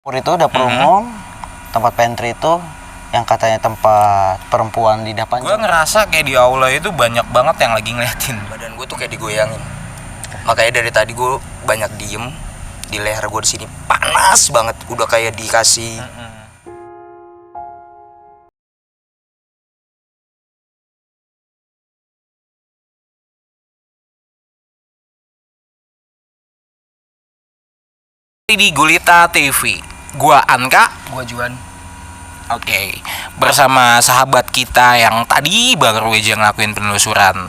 Dapur itu dapur umum, tempat pantry itu yang katanya tempat perempuan lidah Gue panjang. ngerasa kayak di aula itu banyak banget yang lagi ngeliatin. Badan gue tuh kayak digoyangin. Makanya dari tadi gue banyak diem. Di leher gue di sini panas banget. Udah kayak dikasih. Di Gulita TV. Gua Anka, Gua Juan. oke, bersama sahabat kita yang tadi baru aja ngelakuin penelusuran.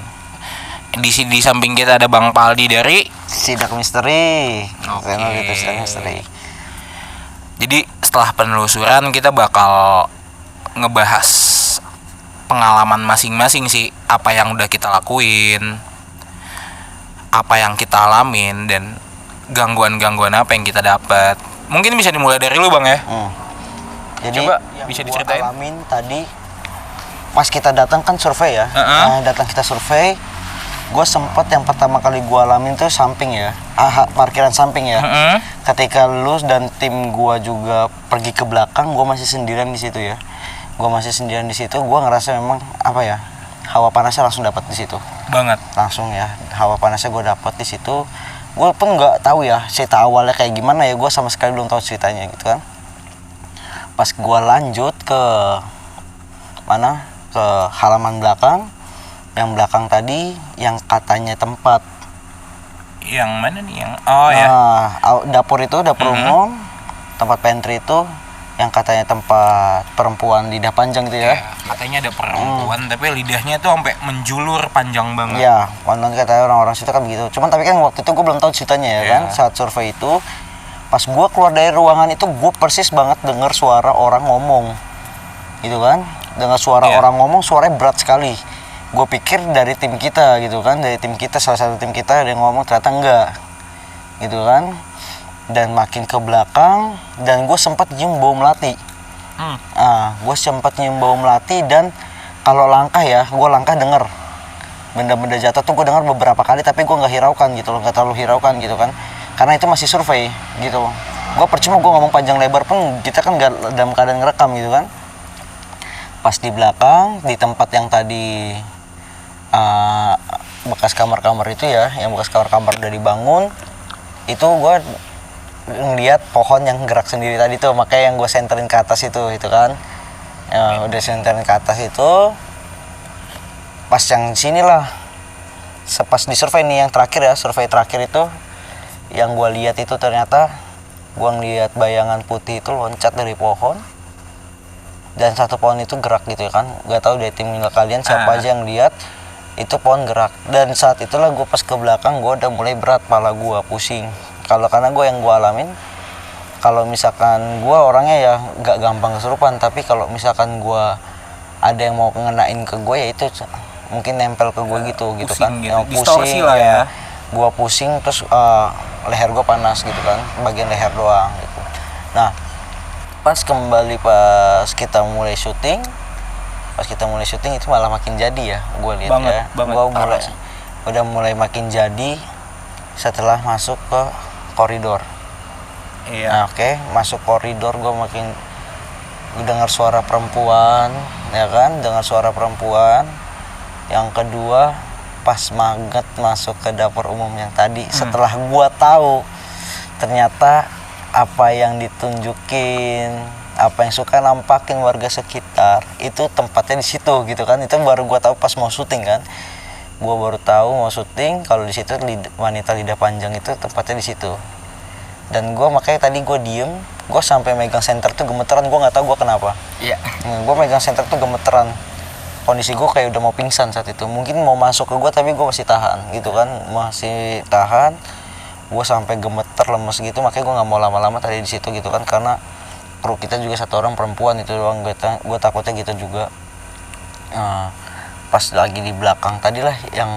Di samping kita ada Bang Paldi dari. Sidak misteri. Oke. Channel itu sidak misteri. Jadi setelah penelusuran kita bakal ngebahas pengalaman masing-masing sih, apa yang udah kita lakuin, apa yang kita alamin, dan gangguan-gangguan apa yang kita dapat. Mungkin bisa dimulai dari lu Bang ya. Jadi Coba, yang bisa gua diceritain? alamin tadi pas kita datang kan survei ya. Datang kita survei, gue sempet yang pertama kali gue alamin tuh samping ya, parkiran samping ya. Ketika lu dan tim gue juga pergi ke belakang, gue masih sendirian di situ ya. Gue masih sendirian di situ, gue ngerasa memang apa ya, hawa panasnya langsung dapat di situ. Banget. Langsung ya, hawa panasnya gue dapat di situ. Gue pun nggak tahu ya cerita awalnya kayak gimana ya, gue sama sekali belum tahu ceritanya gitu kan. Pas gue lanjut ke mana, ke halaman belakang, yang belakang tadi yang katanya tempat Yang mana nih yang ya. Dapur itu dapur umum, tempat pantry itu yang katanya tempat perempuan lidah panjang gitu ya. Katanya ada perempuan tapi lidahnya tuh sampai menjulur panjang banget. Iya, konon kata orang-orang situ kan begitu. Cuman tapi kan waktu itu gue belum tahu ceritanya ya kan. Saat survei itu, pas gue keluar dari ruangan itu gue persis banget dengar suara orang ngomong, gitu kan. Dengar suara orang ngomong, suaranya berat sekali. Gue pikir dari tim kita gitu kan, dari tim kita, salah satu tim kita ada yang ngomong, ternyata enggak, gitu kan. Dan makin ke belakang, dan gue sempat nyium bau melati. Gue sempat nyium bau melati, dan kalau langkah ya, gue langkah denger benda-benda jatuh tuh gue dengar beberapa kali, tapi gue nggak hiraukan gitu loh, nggak terlalu hiraukan gitu kan, karena itu masih survei gitu. Gue percuma gue ngomong panjang lebar pun kita kan nggak dalam keadaan ngerekam gitu kan. Pas di belakang, di tempat yang tadi bekas kamar-kamar itu ya, yang bekas kamar-kamar udah dibangun, itu gue ngeliat pohon yang gerak sendiri tadi tuh, makanya yang gue senterin ke atas itu kan ya, udah senterin ke atas itu. Pas yang sini lah, pas di survei nih yang terakhir ya, survei terakhir itu yang gue lihat itu ternyata gue ngeliat bayangan putih itu loncat dari pohon, dan satu pohon itu gerak gitu ya kan. Gak tahu dari tim kalian siapa aja yang lihat itu pohon gerak. Dan saat itulah gue pas ke belakang, gue udah mulai berat, pala gue pusing. Karena gue yang gue alamin, kalau misalkan gue orangnya ya nggak gampang kesurupan, tapi kalau misalkan gue ada yang mau ngenain ke gue ya itu mungkin nempel ke gue gitu kan, gitu. yang Distorsi lah ya. Gue pusing, terus leher gue panas gitu kan, bagian leher doang gitu. Nah, pas kita mulai syuting itu malah makin jadi ya, gue lihat ya. Gue udah mulai makin jadi setelah masuk ke koridor. Nah, masuk koridor, gue makin dengar suara perempuan ya kan, dengar suara perempuan. Yang kedua, pas banget masuk ke dapur umum yang tadi, setelah gue tahu ternyata apa yang ditunjukin, apa yang suka nampakin warga sekitar itu tempatnya di situ gitu kan. Itu baru gue tahu pas mau syuting kan. Gue baru tahu mau syuting kalau di situ wanita lidah panjang itu tempatnya di situ. Dan gue makanya tadi gue diem, gue sampai megang senter tuh gemeteran, gue nggak tahu gue kenapa. Iya. Gue megang senter tuh gemeteran, kondisi gue kayak udah mau pingsan saat itu. Mungkin mau masuk ke gue tapi gue masih tahan gitu kan, masih tahan. Gue sampai gemeter, lemes gitu, makanya gue nggak mau lama-lama tadi di situ gitu kan, karena kru kita juga satu orang perempuan itu doang. Gue takutnya gitu juga. Pas lagi di belakang tadi lah yang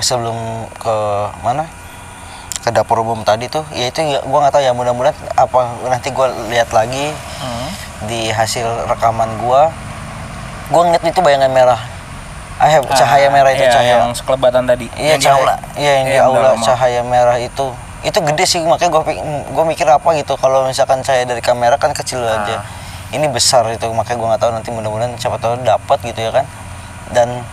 sebelum ke mana, ke dapur umum tadi tuh ya, itu ya gue nggak tahu ya, mudah-mudahan apa nanti gue lihat lagi di hasil rekaman gue ngeliat itu bayangan merah, cahaya merah itu, cahaya yang sekelebatan tadi. iya, yang di aula. Iya, yang di aula, cahaya merah itu itu gede sih, makanya gue mikir apa gitu, kalau misalkan saya dari kamera kan kecil aja, ini besar itu, makanya gue nggak tahu, nanti mudah-mudahan siapa tahu dapat gitu ya kan. Dan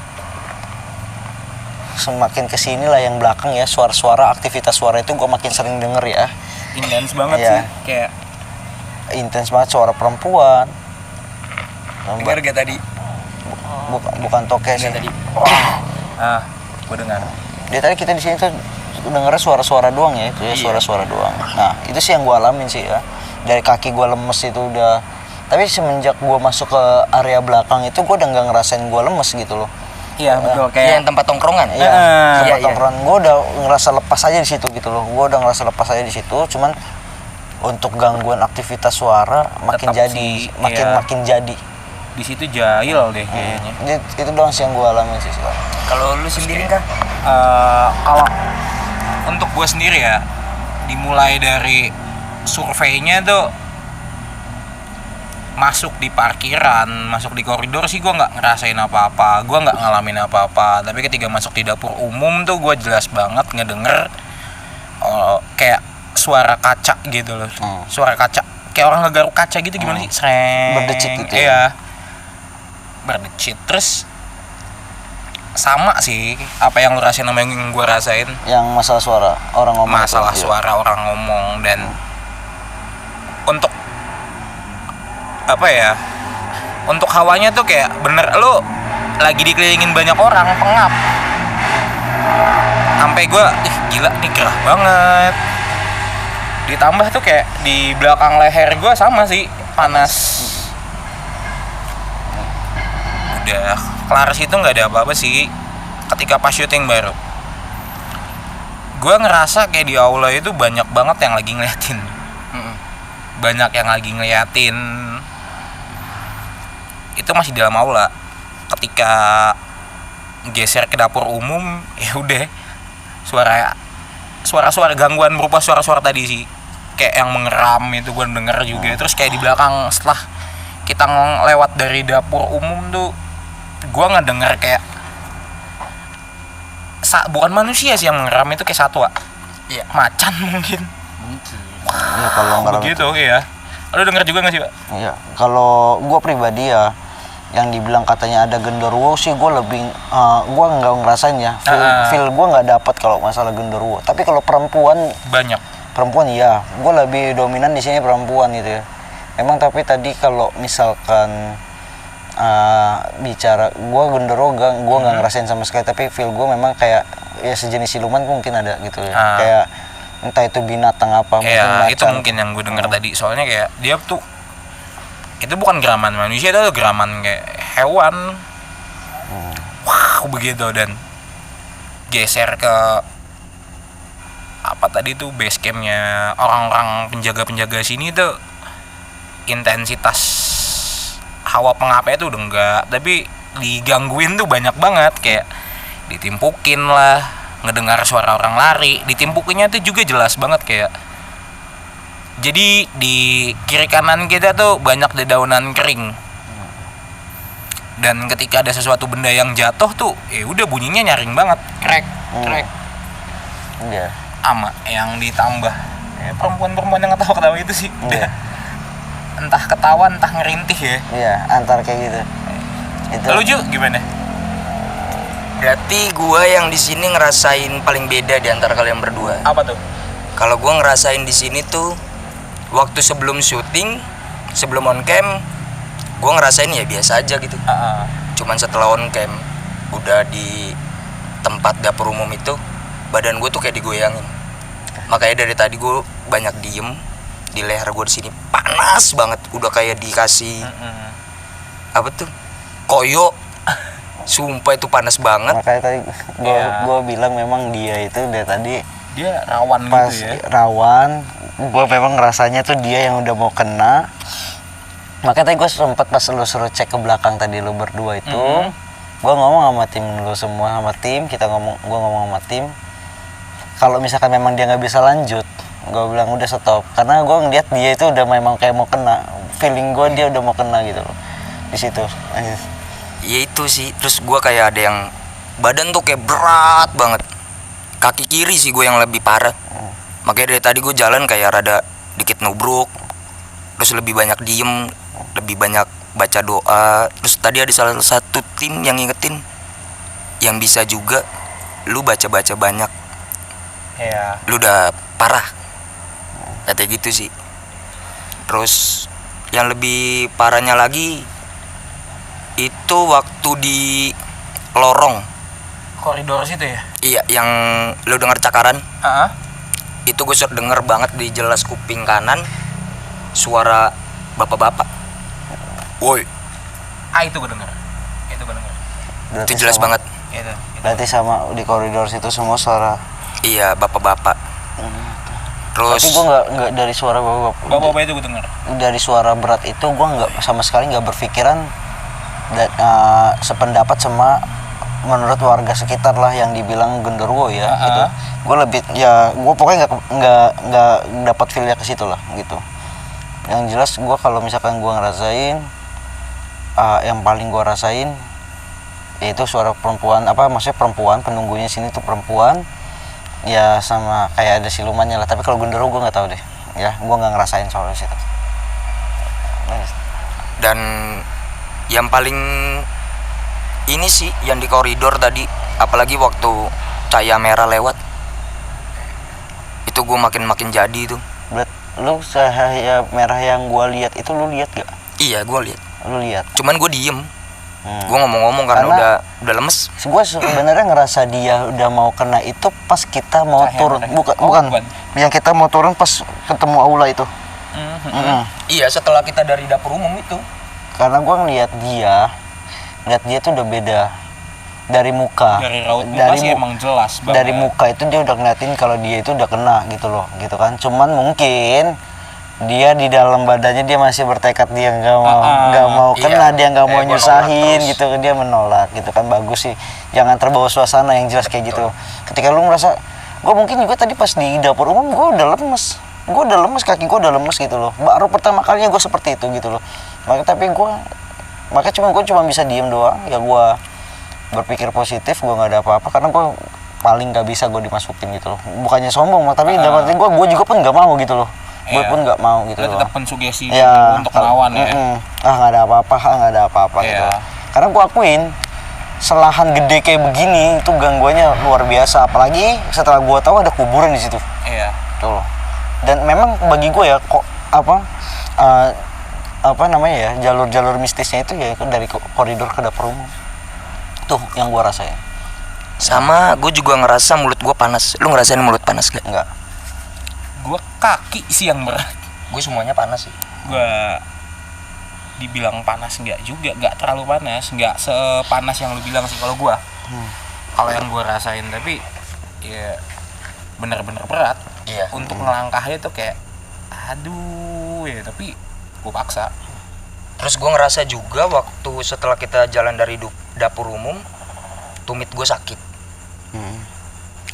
semakin kesini lah yang belakang ya, suara-suara aktivitas suara itu gue makin sering denger ya, intens banget Iya. sih, kayak intens banget suara perempuan. denger gak tadi? Bukan toke sih. Tadi gue dengar. Dia tadi kita di sini tuh dengernya suara-suara doang ya, itu ya, suara-suara doang. Nah itu sih yang gue alamin sih ya, dari kaki gue lemes itu udah. Tapi semenjak gue masuk ke area belakang itu gue udah nggak ngerasain gue lemes gitu loh. Iya betul, Kayak kayak yang tempat tongkrongan. Iya, tempat iya. tongkrongan gue udah ngerasa lepas aja di situ gitu loh. Gue udah ngerasa lepas aja di situ. Cuman untuk gangguan aktivitas suara makin Tetap jadi, sih, makin jadi. di situ jahil deh kayaknya. Itu doang sih yang gue alamin sih sekarang. Kalau lu sendiri kah? Kalau untuk gue sendiri ya, dimulai dari surveinya tuh masuk di parkiran, masuk di koridor sih gue nggak ngerasain apa-apa, gue nggak ngalamin apa-apa. Tapi ketika masuk di dapur umum tuh gue jelas banget ngedenger kayak suara kaca gitu loh, suara kaca kayak orang ngegaruk kaca gitu, gimana sih, sreng, Berdecit gitu ya? Iya, berdecit. Terus sama sih apa yang lu rasain sama yang gue rasain, Yang masalah suara orang ngomong. masalah itu, iya. suara orang ngomong. Dan untuk apa ya, untuk hawanya tuh kayak bener lu lagi dikelilingin banyak orang, pengap. Sampai gue gila nih, gerah banget. Ditambah tuh kayak di belakang leher gue sama sih, panas. Udah kelar situ nggak ada apa-apa sih. Ketika pas syuting baru gue ngerasa kayak di aula itu banyak banget yang lagi ngeliatin, banyak yang lagi ngeliatin. Itu masih dalam aula. Ketika geser ke dapur umum, ya udah suara-suara gangguan berupa suara-suara tadi sih, kayak yang mengeram itu gue denger juga. Terus kayak di belakang setelah kita lewat dari dapur umum tuh gue ngedenger kayak bukan manusia sih yang mengeram, itu kayak satwa. Iya. Macan mungkin. Iya, kalau ngeram Begitu iya. Lu denger juga nggak sih, Pak? Iya, kalau gue pribadi ya, yang dibilang katanya ada genderuwo sih gue lebih, gue nggak ngerasain ya, feel gue nggak dapat kalau masalah genderuwo. Tapi kalau perempuan iya, gue lebih dominan di sini perempuan gitu ya. Emang tapi tadi kalau misalkan bicara gue genderuwo, gue nggak ngerasain sama sekali. Tapi feel gue memang kayak ya sejenis siluman mungkin ada gitu ya, kayak entah itu binatang apa, mungkin Iya, itu macan. mungkin yang gue denger tadi. Soalnya kayak dia tuh, itu bukan geraman manusia, itu geraman kayak hewan. Wah, begitu. Dan geser ke apa tadi tuh, base campnya orang-orang penjaga-penjaga sini tuh, intensitas hawa pengapnya tuh udah enggak, tapi digangguin tuh banyak banget. Kayak ditimpukin lah, ngedengar suara orang lari, ditimpukinnya tuh juga jelas banget. Kayak jadi di kiri kanan kita tuh banyak dedaunan kering, dan ketika ada sesuatu benda yang jatuh tuh udah bunyinya nyaring banget, krek Iya. ama yang ditambah perempuan-perempuan yang ketawa-ketawa itu sih udah entah ketawa entah ngerintih ya. Iya, antar kayak gitu. Itu. Lu Ju gimana? Berarti gua yang di sini ngerasain paling beda di antara kalian berdua. Apa tuh? Kalau gua ngerasain di sini tuh waktu sebelum syuting, sebelum on cam, gua ngerasain ya biasa aja gitu. Cuman setelah on cam, udah di tempat dapur umum itu, badan gue tuh kayak digoyangin. Makanya dari tadi gue banyak diem, di leher gue di sini panas banget, udah kayak dikasih apa tuh, koyo. Sumpah itu panas banget. Makanya tadi gue bilang memang dia itu dari tadi Dia rawan pas gitu ya. rawan, gue memang ngerasanya tuh dia yang udah mau kena. Makanya tadi gue sempet pas lu suruh cek ke belakang tadi lu berdua itu, gue ngomong sama tim lu semua, sama tim kita gue ngomong sama tim, kalau misalkan memang dia nggak bisa lanjut, gue bilang udah stop, karena gue ngeliat dia itu udah memang kayak mau kena, feeling gue dia udah mau kena gitu loh di situ. Ya itu sih, terus gue kayak ada yang badan tuh kayak berat banget. Kaki kiri sih gue yang lebih parah. Makanya dari tadi gue jalan kayak rada dikit nubruk, terus lebih banyak diem, lebih banyak baca doa. Terus tadi ada salah satu tim yang ngingetin, yang bisa juga lu baca-baca banyak, Iya. lu udah parah, katanya gitu sih. Terus yang lebih parahnya lagi itu waktu di lorong, Koridor situ ya? iya, yang lu dengar cakaran. Heeh. Itu gue denger banget di jelas kuping kanan suara bapak-bapak. Woi, Itu gue denger. Berarti itu jelas sama- banget. Itu. Berarti sama di koridor situ semua suara. Iya, bapak-bapak. Terus Tapi gue nggak dari suara bapak. Bapak-bapak itu gue denger. Dari suara berat itu gue nggak sama sekali nggak berpikiran sependapat sama menurut warga sekitar lah yang dibilang genderuwo ya gitu. Gue lebih ya gue pokoknya nggak dapat feelnya ke situ lah gitu. Yang jelas gue kalau misalkan gue ngerasain yang paling gue rasain yaitu suara perempuan, maksudnya perempuan penunggunya sini tuh perempuan ya, sama kayak ada silumannya lah. Tapi kalau genderuwo gue nggak tahu deh ya, gue nggak ngerasain soal situ. dan yang paling ini sih yang di koridor tadi, apalagi waktu cahaya merah lewat, itu gue makin jadi tuh. Lu cahaya merah yang gua lihat itu lu lihat gak? Iya, gue lihat. Lu lihat? Cuman gue diem. Gue ngomong-ngomong karena udah lemes. Gua sebenarnya ngerasa dia udah mau kena itu pas kita mau Cahaya turun. merah. Bukan. Yang kita mau turun pas ketemu aula itu. Iya, setelah kita dari dapur umum itu. Karena gua ngeliat dia tuh udah beda dari muka. Dari raut muka sih emang jelas banget. Dari muka itu dia udah ngeliatin kalau dia itu udah kena gitu loh, gitu kan. Cuman mungkin dia di dalam badannya dia masih bertekad dia nggak mau kena, iya. dia nggak mau Gua nyusahin nolak terus. gitu, dia menolak gitu kan. Bagus sih, jangan terbawa suasana yang jelas kayak gitu. Ketika lu merasa, gue mungkin juga tadi pas di dapur umum gue udah lemes, kaki gue udah lemes gitu loh. Baru pertama kalinya gue seperti itu gitu loh. Makanya gue cuma bisa diem doang ya. Gue berpikir positif, gue nggak ada apa-apa karena gue paling nggak bisa gue dimasukin gitu loh. Bukannya sombong tapi dalam arti gue juga pun nggak mau gitu loh. Gue Iya. pun nggak mau gitu Lu loh. tetap mensugesti Ya, untuk melawan ya. nggak ada apa-apa gitu. Iya. Karena gue akuin selahan gede kayak begini itu gangguannya luar biasa, apalagi setelah gue tahu ada kuburan di situ. Iya. Tuh loh. Dan memang bagi gue ya kok jalur-jalur mistisnya itu ya dari koridor ke dapur umum. Tuh yang gue rasain. Sama gue juga ngerasa mulut gue panas. Lu ngerasain mulut panas gak? Enggak. Gua kaki sih yang berat. Gue semuanya panas sih. Gua dibilang panas nggak juga, nggak terlalu panas, nggak sepanas yang lu bilang sih kalau gua. Kalau yang gua rasain, tapi ya benar-benar berat. Iya. Untuk ngelangkahnya tuh kayak aduh ya, tapi gua paksa. Terus gue ngerasa juga waktu setelah kita jalan dari dapur umum, tumit gue sakit.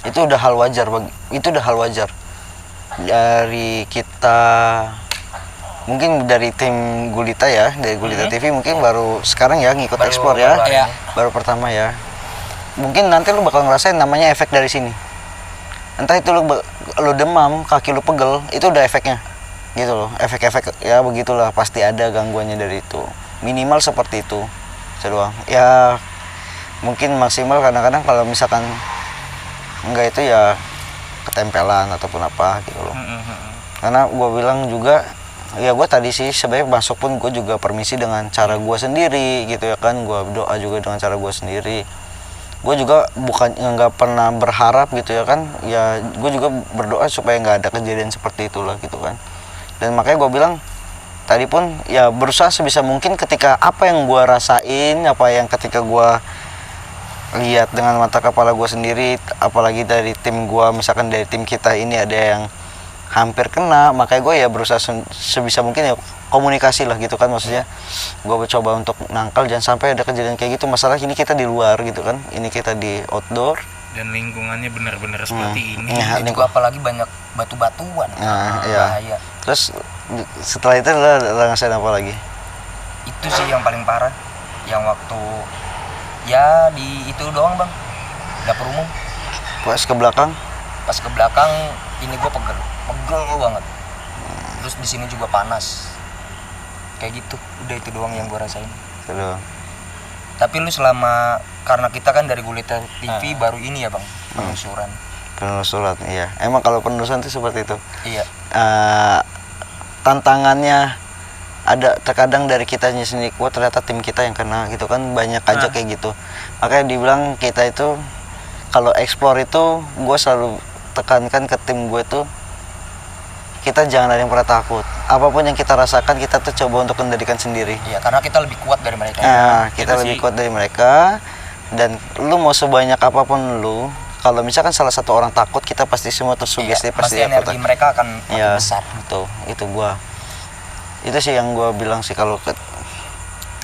Itu udah hal wajar dari kita, mungkin dari tim Gulita ya, dari Gulita TV mungkin baru sekarang ya ngikut Baru- ekspor ya, baru Iya. baru pertama ya. Mungkin nanti lu bakal ngerasain namanya efek dari sini. Entah itu lu demam, kaki lu pegel, itu udah efeknya gitu loh. Efek-efek ya begitulah, pasti ada gangguannya dari itu, minimal seperti itu. Itu doang ya. Mungkin maksimal kadang-kadang kalau misalkan enggak itu ya ketempelan ataupun apa gitu loh. Karena gue bilang juga ya, gue tadi sih sebenarnya masuk pun gue juga permisi dengan cara gue sendiri gitu ya kan. Gue doa juga dengan cara gue sendiri. Gue juga bukan nggak pernah berharap gitu ya kan. Ya gue juga berdoa supaya nggak ada kejadian seperti itulah gitu kan. Dan makanya gue bilang tadi pun ya berusaha sebisa mungkin ketika apa yang gue rasain, ketika gue lihat dengan mata kepala gue sendiri, apalagi dari tim gue, misalkan dari tim kita ini ada yang hampir kena, makanya gue ya berusaha sebisa mungkin ya komunikasi lah gitu kan. Maksudnya gue coba untuk nangkal jangan sampai ada kejadian kayak gitu. Masalah ini kita di luar gitu kan, ini kita di outdoor Dan lingkungannya benar-benar seperti ini. Ya, Itu juga apalagi banyak batu-batuan. nah ya. Bahaya. Terus setelah itu lo ngerasain apa lagi? Itu sih yang paling parah. Yang waktu ya di itu doang bang, dapur umum. Pas ke belakang Pas ke belakang ini gue pegel banget. Terus di sini juga panas kayak gitu. Udah itu doang yang gue rasain. Aduh. Tapi lu selama, karena kita kan dari Gulita TV baru ini ya bang, penelusuran. Penelusuran, iya. Emang kalau penelusuran itu seperti itu. Iya. Tantangannya ada terkadang dari kitanya sendiri kuat, ternyata tim kita yang kena gitu kan, banyak aja kayak gitu. Makanya dibilang kita itu kalau explore itu gue selalu tekankan ke tim gue tuh, kita jangan ada yang pernah takut. Apapun yang kita rasakan kita tuh coba untuk kendalikan sendiri. Iya, karena kita lebih kuat dari mereka. Kita lebih kuat dari mereka, dan lu mau sebanyak apapun lu, kalau misalkan salah satu orang takut, kita pasti semua tersugesti, pasti energi mereka akan makin besar. Itu gua. Itu sih yang gua bilang sih kalau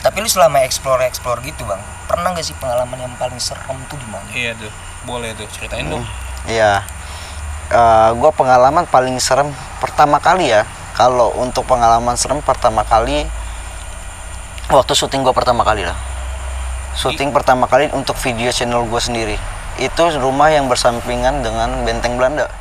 Tapi lu selama explore gitu bang, pernah nggak sih pengalaman yang paling serem tuh di mana? Iya tuh, boleh tuh ceritain dong. Iya. Gua pengalaman paling serem pertama kali ya. Kalau untuk pengalaman serem pertama kali waktu syuting gua pertama kali lah. Syuting pertama kali untuk video channel gua sendiri. Itu rumah yang bersampingan dengan Benteng Belanda.